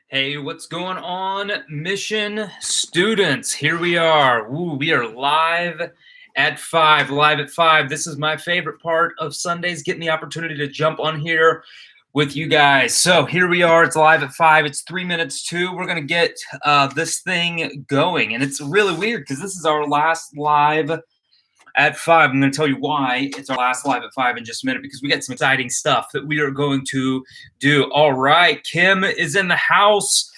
Hey, what's going on, Mission students? Here we are. We are live at 5. Live at 5. This is my favorite part of Sundays, getting the opportunity to jump on here with you guys. So here we are. It's live at 5. It's 3 minutes to. We're going to get this thing going. And it's really weird because this is our last live at 5. I'm going to tell you why it's our last live at 5 in just a minute, because we got some exciting stuff that we are going to do. All right, Kim is in the house.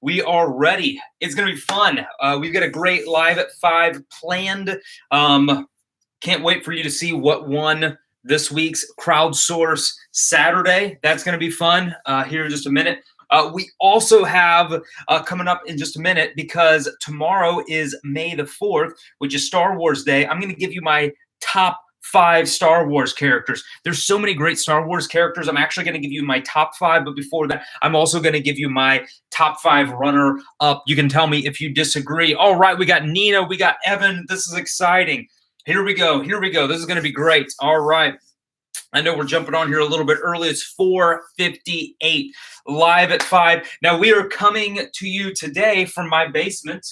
We are ready. It's going to be fun. We've got a great live at 5 planned. Can't wait for you to see what won this week's Crowdsource Saturday. That's going to be fun here in just a minute. We also have coming up in just a minute, because tomorrow is May the 4th, which is Star Wars Day. I'm going to give you my top 5 Star Wars characters. There's so many great Star Wars characters. I'm actually going to give you my top 5, but before that, I'm also going to give you my top 5 runner-up. You can tell me if you disagree. All right, we got Nina, we got Evan. This is exciting. Here we go. Here we go. This is going to be great. All right. I know we're jumping on here a little bit early. It's 4:58, live at 5. Now, we are coming to you today from my basement.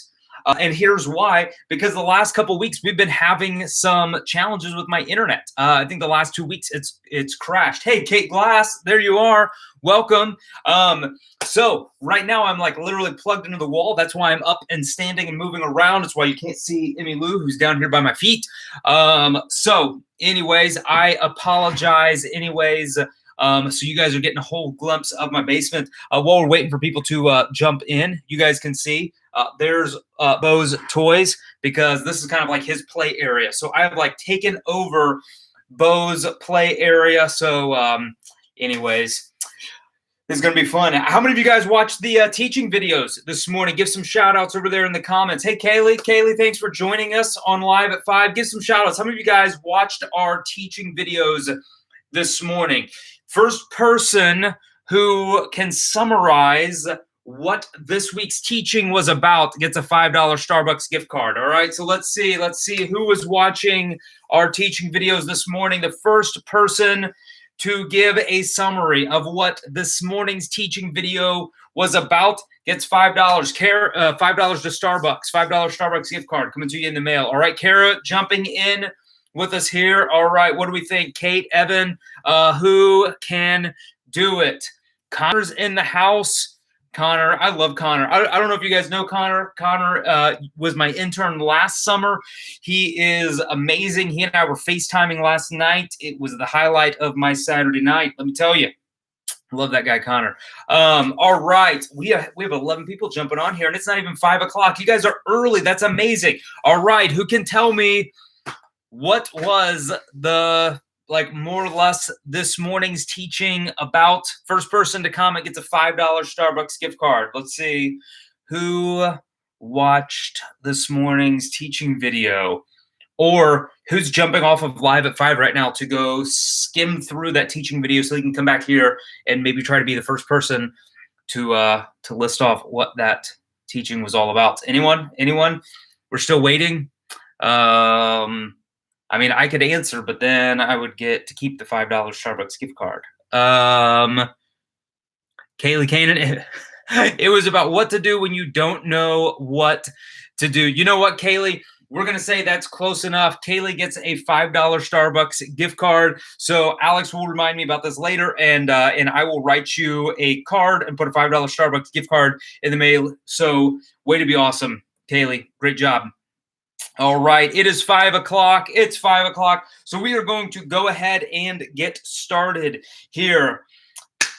And here's why. Because the last couple of weeks, we've been having some challenges with my internet. I think the last 2 weeks, it's crashed. Hey, Kate Glass, there you are. Welcome. So right now, I'm like literally plugged into the wall. That's why I'm up and standing and moving around. That's why you can't see Emmy Lou, who's down here by my feet. So anyways, I apologize anyways. So you guys are getting a whole glimpse of my basement. While we're waiting for people to jump in, you guys can see there's Bo's toys, because this is kind of like his play area. So I have like taken over Bo's play area. So anyways, this is going to be fun. How many of you guys watched the teaching videos this morning? Give some shout outs over there in the comments. Hey, Kaylee, thanks for joining us on Live at 5. Give some shout outs. How many of you guys watched our teaching videos this morning? First person who can summarize what this week's teaching was about gets a $5 Starbucks gift card. All right, so let's see who was watching our teaching videos this morning. The first person to give a summary of what this morning's teaching video was about gets $5. $5 to Starbucks, $5 Starbucks gift card coming to you in the mail. All right, Kara jumping in with us here. All right, what do we think? Kate, Evan, who can do it? Connor's in the house. Connor, I love Connor. I don't know if you guys know Connor. Connor was my intern last summer. He is amazing. He and I were FaceTiming last night. It was the highlight of my Saturday night. Let me tell you. I love that guy, Connor. All right. We have 11 people jumping on here, and it's not even 5 o'clock. You guys are early. That's amazing. All right. Who can tell me what was the, like, more or less this morning's teaching about? First person to comment gets a $5 Starbucks gift card. Let's see who watched this morning's teaching video, or who's jumping off of Live at 5 right now to go skim through that teaching video so they can come back here and maybe try to be the first person to list off what that teaching was all about. Anyone? We're still waiting. I mean, I could answer, but then I would get to keep the $5 Starbucks gift card. Kaylee Kanan, it was about what to do when you don't know what to do. You know what, Kaylee? We're going to say that's close enough. Kaylee gets a $5 Starbucks gift card. So Alex will remind me about this later, and I will write you a card and put a $5 Starbucks gift card in the mail. So way to be awesome, Kaylee. Great job. All right, it is 5 o'clock. It's 5 o'clock. So we are going to go ahead and get started here.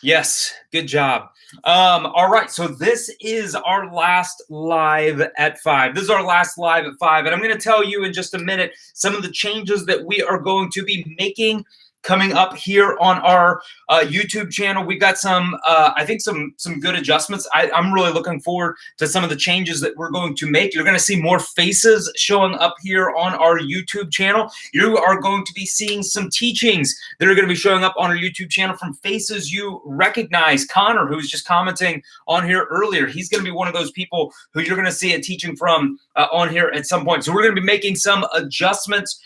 Yes, good job. All right, so this is our last live at 5. This is our last live at 5, and I'm going to tell you in just a minute some of the changes that we are going to be making coming up here on our YouTube channel. We've got some, I think some good adjustments. I'm really looking forward to some of the changes that we're going to make. You're going to see more faces showing up here on our YouTube channel. You are going to be seeing some teachings that are going to be showing up on our YouTube channel from faces you recognize. Connor, who was just commenting on here earlier, he's going to be one of those people who you're going to see a teaching from on here at some point. So we're going to be making some adjustments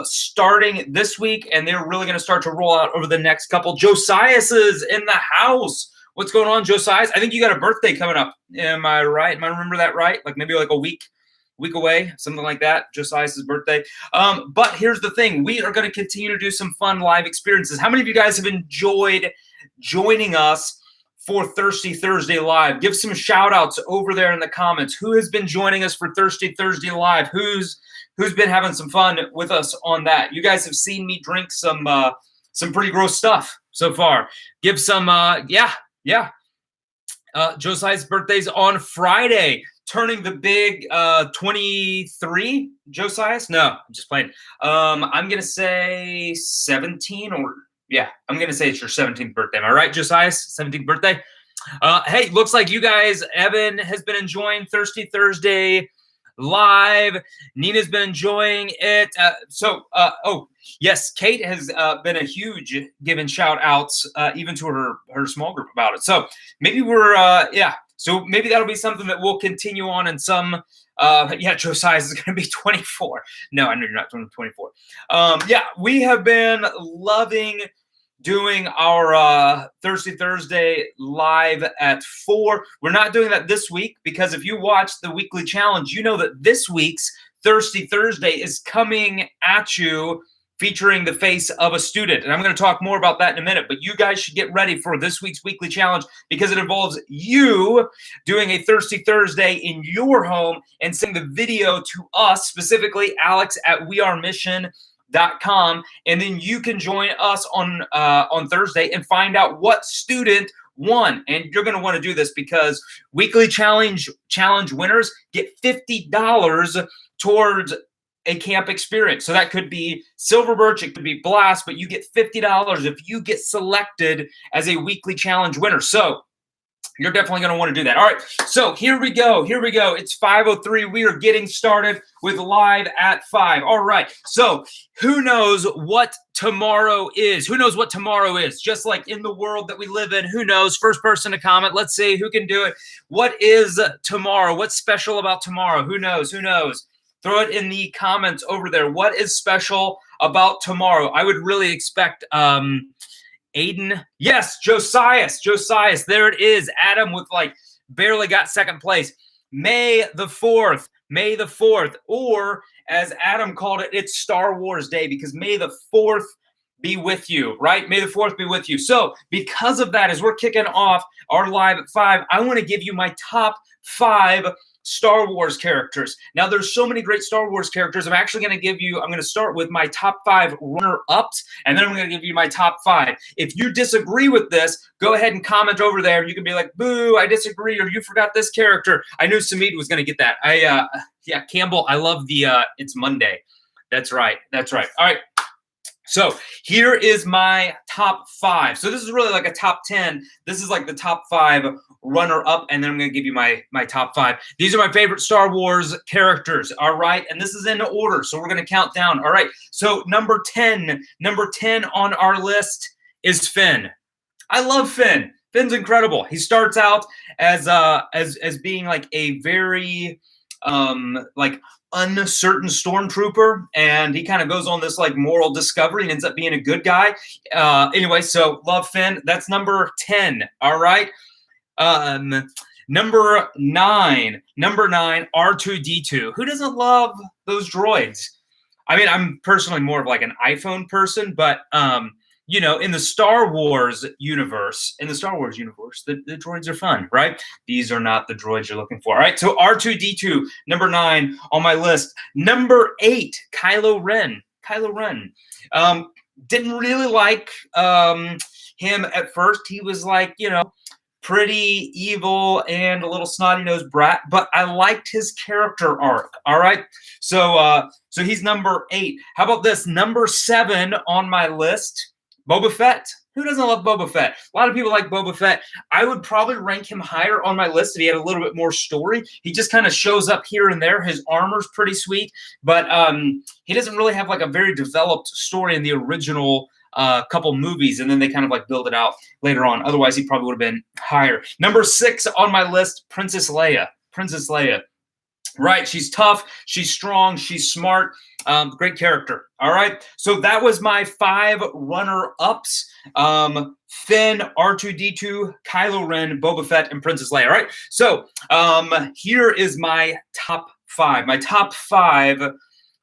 starting this week, and they're really going to start to roll out over the next couple. Josias is in the house. What's going on, Josiah? I think you got a birthday coming up. Am I right? Am I remember that right? Like maybe like a week away, something like that. Josiah's birthday. But here's the thing. We are going to continue to do some fun live experiences. How many of you guys have enjoyed joining us for Thirsty Thursday Live? Give some shout outs over there in the comments. Who has been joining us for Thirsty Thursday Live? Who's been having some fun with us on that? You guys have seen me drink some pretty gross stuff so far. Give some, yeah. Josiah's birthday's on Friday, turning the big 23. Josiah? No, I'm just playing. I'm going to say 17 or, yeah, I'm going to say it's your 17th birthday. Am I right, Josiah's 17th birthday? Hey, looks like you guys, Evan has been enjoying Thirsty Thursday Live. Nina's been enjoying it. Oh, yes, Kate has been a huge giving shout outs even to her small group about it. So maybe so maybe that'll be something that we'll continue on in some. Josiah is going to be 24. No, I know you're not 24. We have been loving doing our Thirsty Thursday Live at 4. We're not doing that this week because if you watch the weekly challenge, you know that this week's Thirsty Thursday is coming at you featuring the face of a student. And I'm going to talk more about that in a minute, but you guys should get ready for this week's weekly challenge because it involves you doing a Thirsty Thursday in your home and sending the video to us, specifically Alex at wearemission.com, and then you can join us on Thursday and find out what student won. And you're going to want to do this because weekly challenge winners get $50 towards a camp experience. So that could be Silver Birch, it could be Blast, but you get $50 if you get selected as a weekly challenge winner. So you're definitely going to want to do that. All right, so here we go. It's 5:03. We are getting started with Live at 5. All right, so who knows what tomorrow is? Just like in the world that we live in, who knows? First person to comment. Let's see who can do it. What is tomorrow? What's special about tomorrow? Who knows? Throw it in the comments over there. What is special about tomorrow? I would really expect Aiden. Yes, Josiah. There it is. Adam with barely got second place. May the 4th. Or as Adam called it, it's Star Wars Day because May the 4th be with you, right? May the 4th be with you. So because of that, as we're kicking off our Live at 5, I want to give you my top 5 Star Wars characters. Now, there's so many great Star Wars characters. I'm going to start with my top 5 runner-ups, and then I'm going to give you my top 5. If you disagree with this, go ahead and comment over there. You can be like, boo, I disagree, or you forgot this character. I knew Samid was going to get that. Campbell, I love the, it's Monday. That's right. All right. So here is my top 5. So this is really like a top 10. This is like the top 5 runner-up, and then I'm going to give you my top 5. These are my favorite Star Wars characters, all right? And this is in order, so we're going to count down. All right, so number 10 on our list is Finn. I love Finn. Finn's incredible. He starts out as being like a very uncertain stormtrooper, and he kind of goes on this moral discovery and ends up being a good guy. Anyway, so love Finn. That's number 10. All right. Number 9, R2-D2. Who doesn't love those droids? I mean, I'm personally more of an iPhone person, but in the Star Wars universe, the droids are fun, right? These are not the droids you're looking for. All right, so R2-D2, number 9 on my list. Number 8, Kylo Ren. Didn't really like him at first. He was pretty evil and a little snotty-nosed brat, but I liked his character arc. All right, so he's number 8. How about this? Number 7 on my list, Boba Fett. Who doesn't love Boba Fett? A lot of people like Boba Fett. I would probably rank him higher on my list if he had a little bit more story. He just kind of shows up here and there. His armor's pretty sweet, but he doesn't really have a very developed story in the original couple movies, and then they kind of build it out later on. Otherwise, he probably would have been higher. Number 6 on my list, Princess Leia. Right, she's tough, she's strong, she's smart, great character. All right, so that was my 5 runner-ups. Finn, R2-D2, Kylo Ren, Boba Fett, and Princess Leia. All right, so here is my top 5. My top 5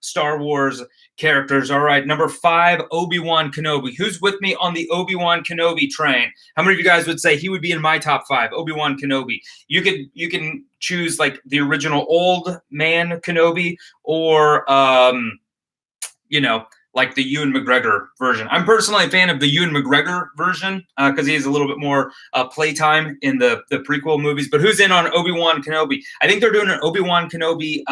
Star Wars characters. All right, number 5, Obi-Wan Kenobi. Who's with me on the Obi-Wan Kenobi train? How many of you guys would say he would be in my top 5? Obi-Wan Kenobi. You can choose like the original old man Kenobi, or like the Ewan McGregor version. I'm personally a fan of the Ewan McGregor version because he has a little bit more playtime in the prequel movies. But who's in on Obi-Wan Kenobi? I think they're doing an Obi-Wan Kenobi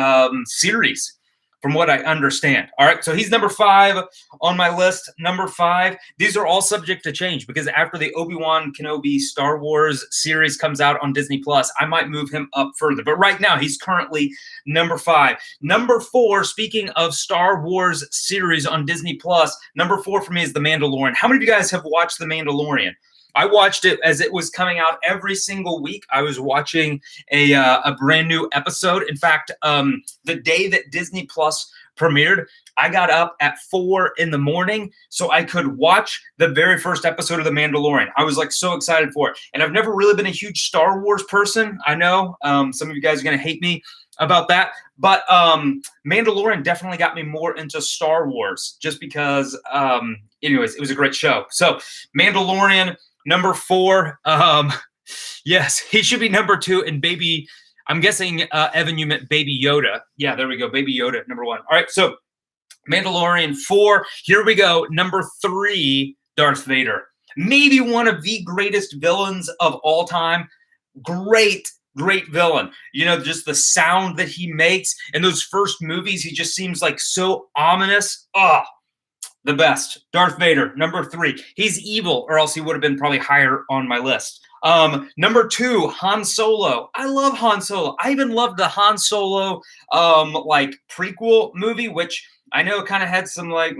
series, from what I understand. All right, so he's number 5 on my list. Number 5. These are all subject to change because after the Obi-Wan Kenobi Star Wars series comes out on Disney Plus, I might move him up further. But right now, he's currently number 5. Number 4, speaking of Star Wars series on Disney Plus, number 4 for me is The Mandalorian. How many of you guys have watched The Mandalorian? I watched it as it was coming out every single week. I was watching a brand new episode. In fact, the day that Disney Plus premiered, I got up at 4 in the morning so I could watch the very first episode of The Mandalorian. I was like so excited for it. And I've never really been a huge Star Wars person. I know some of you guys are going to hate me about that. But Mandalorian definitely got me more into Star Wars just because, anyways, it was a great show. So Mandalorian, number 4. Yes, he should be number 2. And baby, I'm guessing, Evan, you meant Baby Yoda. Yeah, there we go. Baby Yoda, number 1. All right, so Mandalorian 4. Here we go. Number 3, Darth Vader. Maybe one of the greatest villains of all time. Great villain. You know, just the sound that he makes in those first movies, he just seems like so ominous. The best. Darth Vader, number 3. He's evil, or else he would have been probably higher on my list. Number 2, Han Solo. I love Han Solo. I even loved the Han Solo like prequel movie, which I know kind of had some like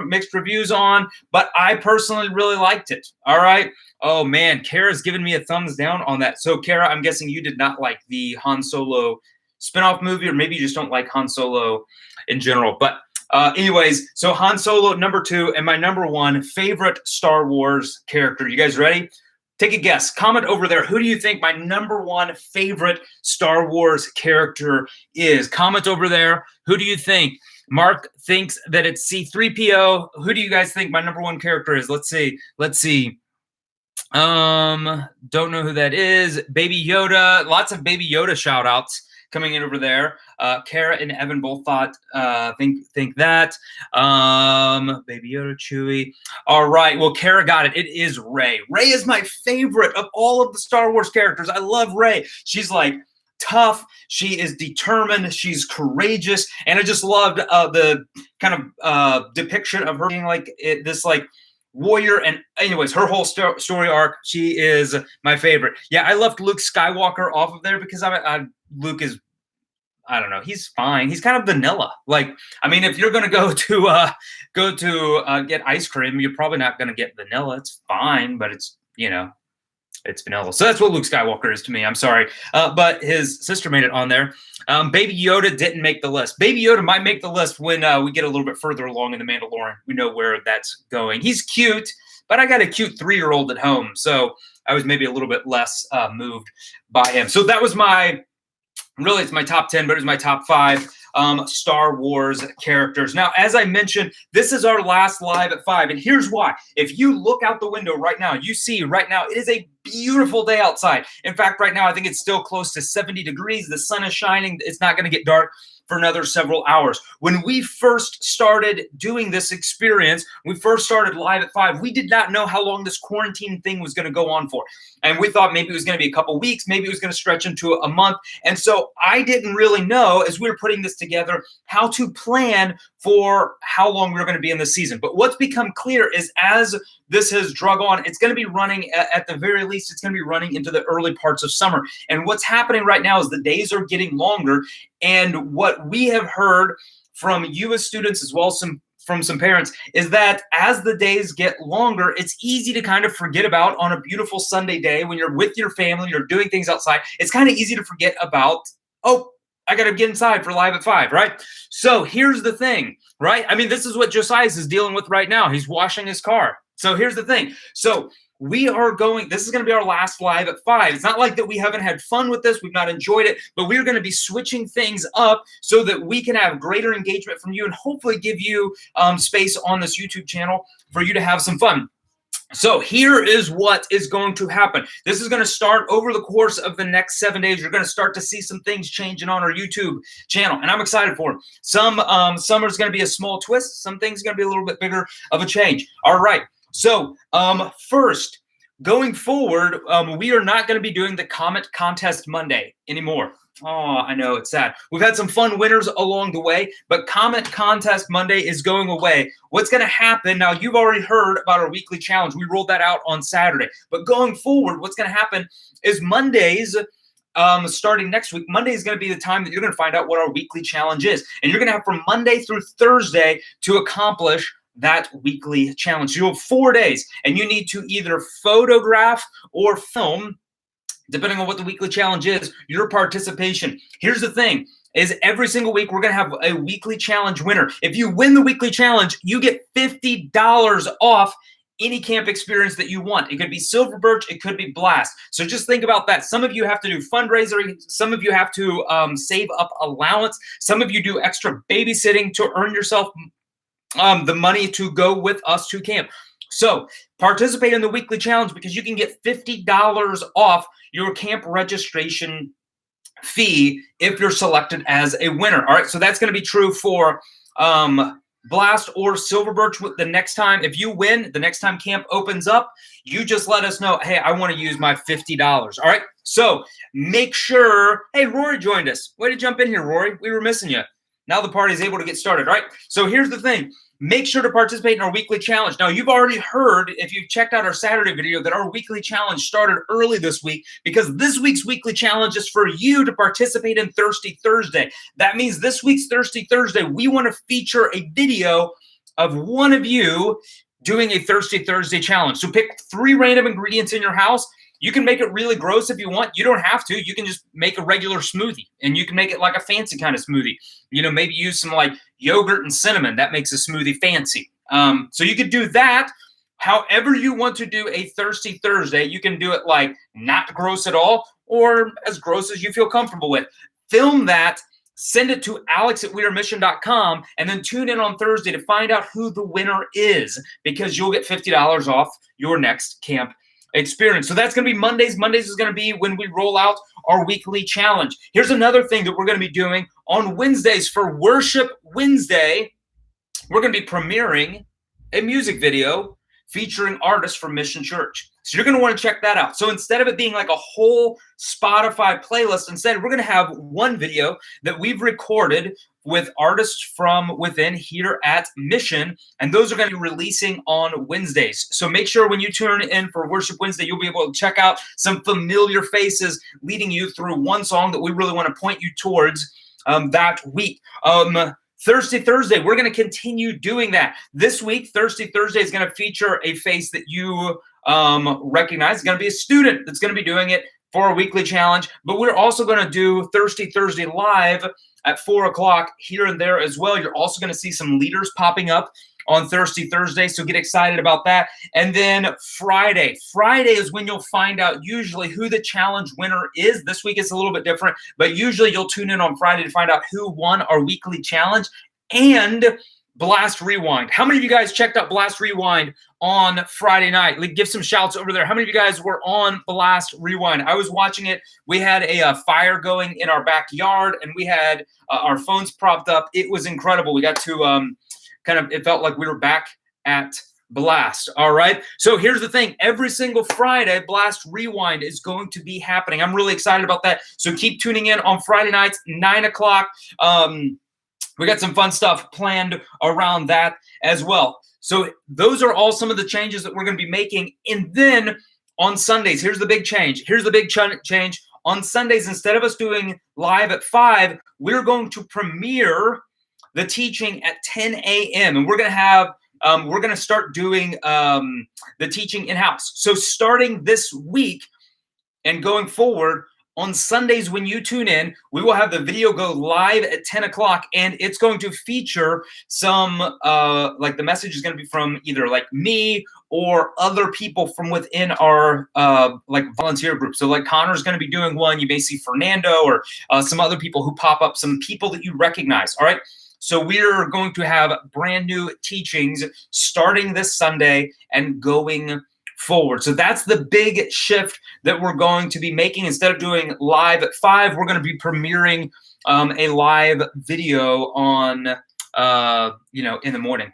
mixed reviews on, but I personally really liked it. All right. Oh man, Kara's giving me a thumbs down on that. So Kara, I'm guessing you did not like the Han Solo spinoff movie, or maybe you just don't like Han Solo in general. But anyways, so Han Solo, number 2, and my number 1 favorite Star Wars character. You guys ready? Take a guess. Comment over there. Who do you think my number 1 favorite Star Wars character is? Comment over there. Who do you think? Mark thinks that it's C-3PO. Who do you guys think my number 1 character is? Let's see. Don't know who that is. Baby Yoda. Lots of Baby Yoda shout outs coming in over there. Kara and Evan both thought think that. Baby Yoda, Chewie. All right. Well, Kara got it. It is Rey. Rey is my favorite of all of the Star Wars characters. I love Rey. She's like tough. She is determined. She's courageous. And I just loved the kind of depiction of her being like this like warrior. And anyways, her whole story arc, she is my favorite. Yeah, I left Luke Skywalker off of there because Luke is, I don't know, he's fine. He's kind of vanilla. Like, I mean, if you're going to go to get ice cream, you're probably not going to get vanilla. It's fine, but it's, you know, it's vanilla. So that's what Luke Skywalker is to me. I'm sorry. But his sister made it on there. Baby Yoda didn't make the list. Baby Yoda might make the list when we get a little bit further along in The Mandalorian. We know where that's going. He's cute, but I got a cute 3-year-old at home. So I was maybe a little bit less moved by him. So that was really, it's my top 10, but it was my top 5 Star Wars characters. Now, as I mentioned, this is our last live at 5, and here's why. If you look out the window right now, you see right now it is a beautiful day outside. In fact, right now I think it's still close to 70 degrees. The sun is shining. It's not going to get dark for another several hours. When we first started doing this experience, we first started live at 5, we did not know how long this quarantine thing was going to go on for. And we thought maybe it was going to be a couple weeks, maybe it was going to stretch into a month. And so I didn't really know, as we were putting this together, how to plan for how long we were going to be in the season. But what's become clear is as this has drug on, it's going to be running, at the very least, it's going to be running into the early parts of summer. And what's happening right now is the days are getting longer. And what we have heard from you as students, as well as from some parents, is that as the days get longer, it's easy to kind of forget about on a beautiful Sunday day when you're with your family, you're doing things outside. It's kind of easy to forget about, oh, I got to get inside for live at 5, right? So here's the thing, right? I mean, this is what Josiah is dealing with right now. He's washing his car. So here's the thing. So we are going, this is going to be our last live at 5. It's not like that we haven't had fun with this. We've not enjoyed it, but we're going to be switching things up so that we can have greater engagement from you and hopefully give you space on this YouTube channel for you to have some fun. So here is what is going to happen. This is going to start over the course of the next 7 days. You're going to start to see some things changing on our YouTube channel, and I'm excited for them. Some is going to be a small twist. Some things are going to be a little bit bigger of a change. All right. So first, going forward, we are not going to be doing the comment contest Monday anymore. Oh, I know, it's sad. We've had some fun winners along the way, but comment contest Monday is going away. What's going to happen now? You've already heard about our weekly challenge. We rolled that out on Saturday. But going forward, what's going to happen is Mondays, starting next week, Monday is going to be the time that you're going to find out what our weekly challenge is. And you're going to have from Monday through Thursday to accomplish that weekly challenge. So you have 4 days, and you need to either photograph or film, depending on what the weekly challenge is, your participation. Here's the thing, is every single week we're going to have a weekly challenge winner. If you win the weekly challenge, you get $50 off any camp experience that you want. It could be Silver Birch, it could be Blast. So just think about that. Some of you have to do fundraising. Some of you have to save up allowance. Some of you do extra babysitting to earn yourself the money to go with us to camp. So participate in the weekly challenge because you can get $50 off your camp registration fee if you're selected as a winner. All right, so that's going to be true for Blast or Silver Birch the next time. If you win, the next time camp opens up, you just let us know, hey, I want to use my $50. All right, so make sure, hey, Rory joined us. Way to jump in here, Rory. We were missing you. Now the party's able to get started. All right, so here's the thing. Make sure to participate in our weekly challenge. Now, you've already heard, if you've checked out our Saturday video, that our weekly challenge started early this week because this week's weekly challenge is for you to participate in Thirsty Thursday. That means this week's Thirsty Thursday, we want to feature a video of one of you doing a Thirsty Thursday challenge. So pick 3 random ingredients in your house. You can make it really gross if you want. You don't have to. You can just make a regular smoothie, and you can make it like a fancy kind of smoothie. You know, maybe use some like yogurt and cinnamon. That makes a smoothie fancy. So you could do that. However you want to do a Thirsty Thursday, you can do it like not gross at all or as gross as you feel comfortable with. Film that, send it to alex@wearemission.com, and then tune in on Thursday to find out who the winner is because you'll get $50 off your next camp experience. So that's going to be Mondays. Mondays is going to be when we roll out our weekly challenge. Here's another thing that we're going to be doing on Wednesdays for Worship Wednesday. We're going to be premiering a music video featuring artists from Mission Church. So you're going to want to check that out. So instead of it being like a whole Spotify playlist, instead we're going to have one video that we've recorded with artists from within here at Mission, and those are going to be releasing on Wednesdays. So make sure when you tune in for Worship Wednesday, you'll be able to check out some familiar faces leading you through one song that we really want to point you towards that week. Thirsty Thursday, we're going to continue doing that. This week, Thirsty Thursday is going to feature a face that you recognize. It's going to be a student that's going to be doing it for a weekly challenge. But we're also going to do Thirsty Thursday live at 4 o'clock here and there as well. You're also going to see some leaders popping up on Thirsty Thursday, so get excited about that. And then Friday is when you'll find out usually who the challenge winner is. This week it's a little bit different, but usually you'll tune in on Friday to find out who won our weekly challenge and Blast Rewind. How many of you guys checked out Blast Rewind on Friday night? Like, give some shouts over there. How many of you guys were on Blast Rewind? I was watching it. We had a fire going in our backyard, and we had our phones propped up. It was incredible. We got to it felt like we were back at Blast. All right. So here's the thing. Every single Friday, Blast Rewind is going to be happening. I'm really excited about that. So keep tuning in on Friday nights, 9 o'clock. We got some fun stuff planned around that as well. So those are all some of the changes that we're going to be making. And then on Sundays, here's the big change. Here's the big change. On Sundays, instead of us doing live at 5, we're going to premiere the teaching at 10 a.m. And we're going to have, we're going to start doing the teaching in-house. So starting this week and going forward, on Sundays when you tune in, we will have the video go live at 10 o'clock, and it's going to feature some, like the message is going to be from either like me or other people from within our like volunteer group. So like Connor's going to be doing one. You may see Fernando or some other people who pop up, some people that you recognize. All right. So we're going to have brand new teachings starting this Sunday and going forward. So that's the big shift that we're going to be making. Instead of doing live at 5, we're going to be premiering a live video on, in the morning.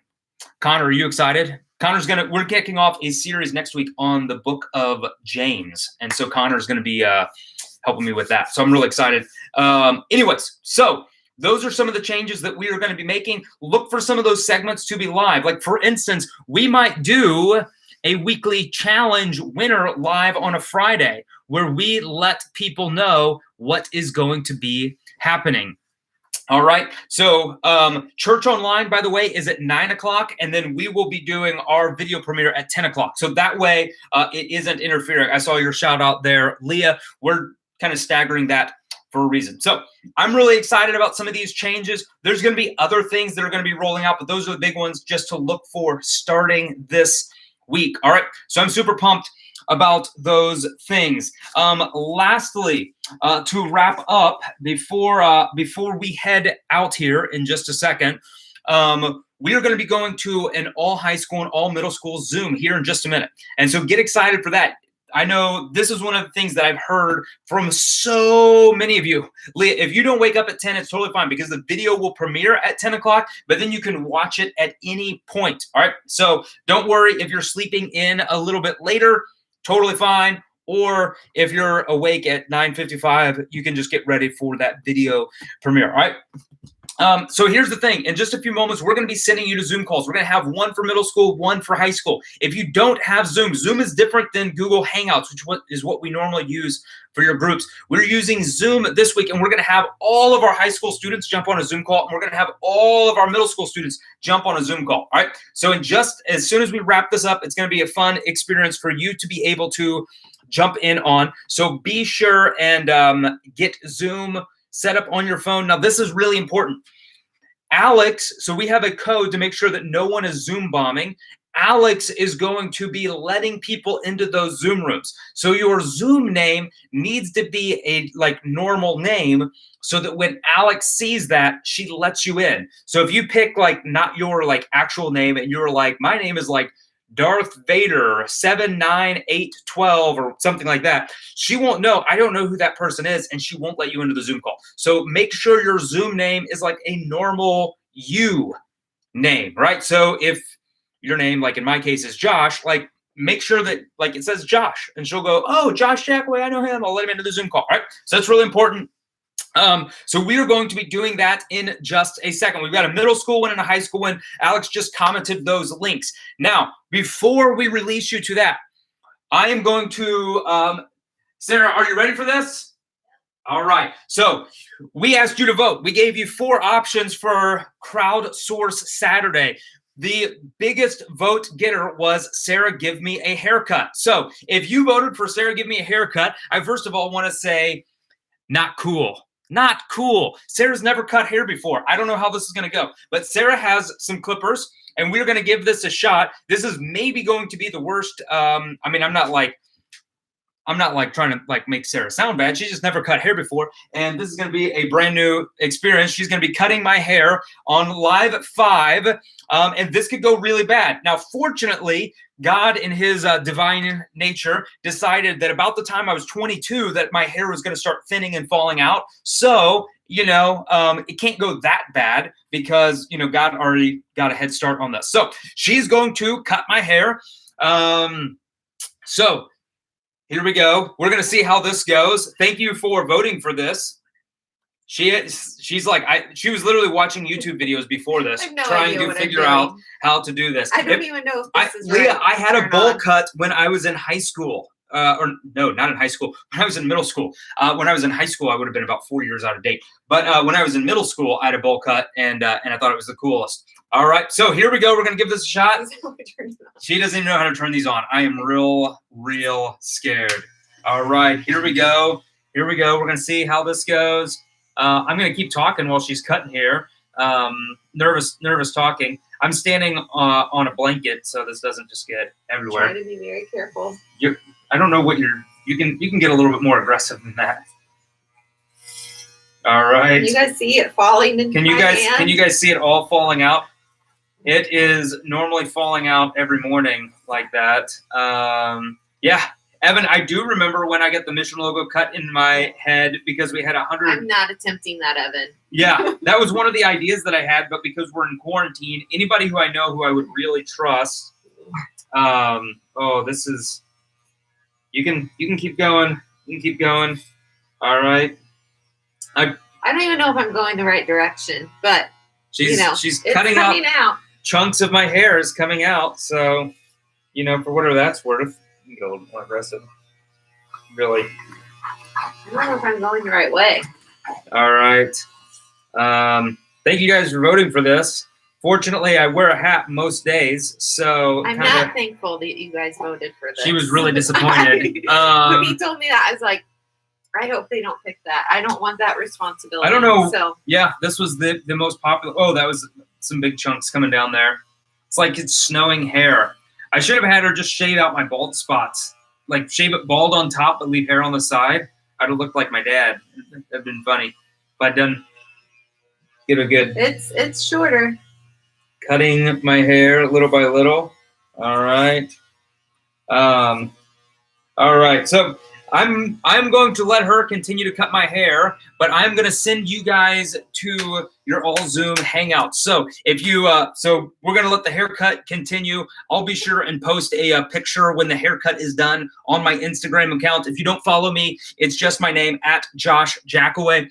Connor, are you excited? We're kicking off a series next week on the book of James. And so Connor's going to be helping me with that. So I'm really excited. Anyways, so those are some of the changes that we are going to be making. Look for some of those segments to be live. Like, for instance, we might do a weekly challenge winner live on a Friday where we let people know what is going to be happening. All right. So Church Online, by the way, is at 9 o'clock, and then we will be doing our video premiere at 10 o'clock. So that way it isn't interfering. I saw your shout out there, Leah. We're kind of staggering that for a reason. So I'm really excited about some of these changes. There's going to be other things that are going to be rolling out, but those are the big ones just to look for starting this week. All right. So I'm super pumped about those things. Lastly, to wrap up before we head out here in just a second, we are going to be going to an all high school and all middle school Zoom here in just a minute. And so get excited for that. I know this is one of the things that I've heard from so many of you. Leah, if you don't wake up at 10, it's totally fine because the video will premiere at 10 o'clock, but then you can watch it at any point. All right. So don't worry if you're sleeping in a little bit later, totally fine. Or if you're awake at 9:55, you can just get ready for that video premiere. All right. So here's the thing. In just a few moments, we're going to be sending you to Zoom calls. We're going to have one for middle school, one for high school. If you don't have Zoom, Zoom is different than Google Hangouts, which is what we normally use for your groups. We're using Zoom this week, and we're going to have all of our high school students jump on a Zoom call, and we're going to have all of our middle school students jump on a Zoom call. All right. So just as soon as we wrap this up, it's going to be a fun experience for you to be able to jump in on. So be sure and get Zoom set up on your phone. Now, this is really important. Alex, so we have a code to make sure that no one is Zoom bombing. Alex is going to be letting people into those Zoom rooms. So your Zoom name needs to be a normal name so that when Alex sees that, she lets you in. So if you pick not your actual name and you're like, my name is Darth Vader 79812 or something like that, she won't know. I don't know who that person is, and she won't let you into the Zoom call. So make sure your Zoom name is a normal you name, right? So if your name, in my case, is Josh, make sure that it says Josh, and she'll go, oh, Josh Jackway, I know him. I'll let him into the Zoom call, right? So that's really important. So we are going to be doing that in just a second. We've got a middle school one and a high school one. Alex just commented those links. Now, before we release you to that, I am going to, Sarah, are you ready for this? All right. So we asked you to vote. We gave you 4 options for Crowdsource Saturday. The biggest vote getter was Sarah Give Me a Haircut. So if you voted for Sarah Give Me a Haircut, I first of all want to say, not cool. Not cool. Sarah's never cut hair before. I don't know how this is going to go, but Sarah has some clippers, and we're going to give this a shot. This is maybe going to be the worst. I'm not trying to make Sarah sound bad. She just never cut hair before, and this is going to be a brand new experience. She's going to be cutting my hair on Live at 5, and this could go really bad. Now, fortunately, God in his divine nature decided that about the time I was 22 that my hair was going to start thinning and falling out. So, it can't go that bad because, God already got a head start on this. So she's going to cut my hair. So here we go. We're going to see how this goes. Thank you for voting for this. She's she was literally watching YouTube videos before this, trying to figure out how to do this. I don't even know if this is Leah, right. I had a bowl cut when I was in high school. Or no, not in high school. When I was in middle school. When I was in high school, I would have been about 4 years out of date. But when I was in middle school, I had a bowl cut, and I thought it was the coolest. All right, so here we go. We're going to give this a shot. She doesn't even know how to turn these on. I am real scared. All right, here we go. We're going to see how this goes. I'm going to keep talking while she's cutting here. Nervous talking. I'm standing on a blanket, so this doesn't just get everywhere. Try to be very careful. I don't know what you can get a little bit more aggressive than that. All right. Can you guys see it falling into my hand? Can you guys see it all falling out? It is normally falling out every morning like that. Yeah, Evan, I do remember when I got the Mission logo cut in my head because we had 100. I'm not attempting that, Evan. Yeah, that was one of the ideas that I had, but because we're in quarantine, anybody who I know who I would really trust. This is. You can keep going. You can keep going. All right. I don't even know if I'm going the right direction, but she's cutting out chunks of my hair is coming out. So, for whatever that's worth, you can get a little more aggressive. Really. I don't know if I'm going the right way. All right. Thank you guys for voting for this. Fortunately, I wear a hat most days, so I'm not thankful that you guys voted for this. She was really disappointed. When he told me that, I was like, I hope they don't pick that. I don't want that responsibility. I don't know. So yeah, this was the most popular. Oh, that was some big chunks coming down there. It's like it's snowing hair. I should have had her just shave out my bald spots, like shave it bald on top but leave hair on the side. I'd have looked like my dad. That'd been funny. But done. Get a good. It's shorter. Cutting my hair little by little. All right. All right. So I'm going to let her continue to cut my hair, but I'm going to send you guys to your all Zoom hangout. So if you, so we're going to let the haircut continue. I'll be sure and post a picture when the haircut is done on my Instagram account. If you don't follow me, it's just my name @JoshJackaway.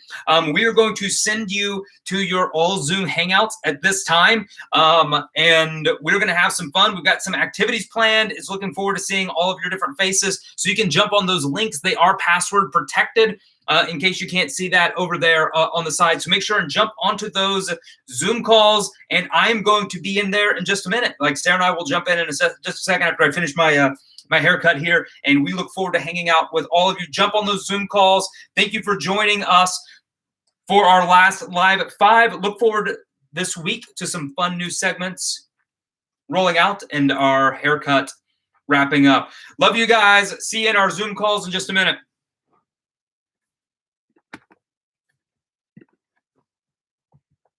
We are going to send you to your all Zoom hangouts at this time. And we're going to have some fun. We've got some activities planned. It's looking forward to seeing all of your different faces. So you can jump on those links. They are password protected. In case you can't see that over there on the side. So make sure and jump onto those Zoom calls, and I'm going to be in there in just a minute. Like Sarah and I will jump in just a second after I finish my my haircut here, and we look forward to hanging out with all of you. Jump on those Zoom calls. Thank you for joining us for our last Live at 5. Look forward this week to some fun new segments rolling out and our haircut wrapping up. Love you guys. See you in our Zoom calls in just a minute.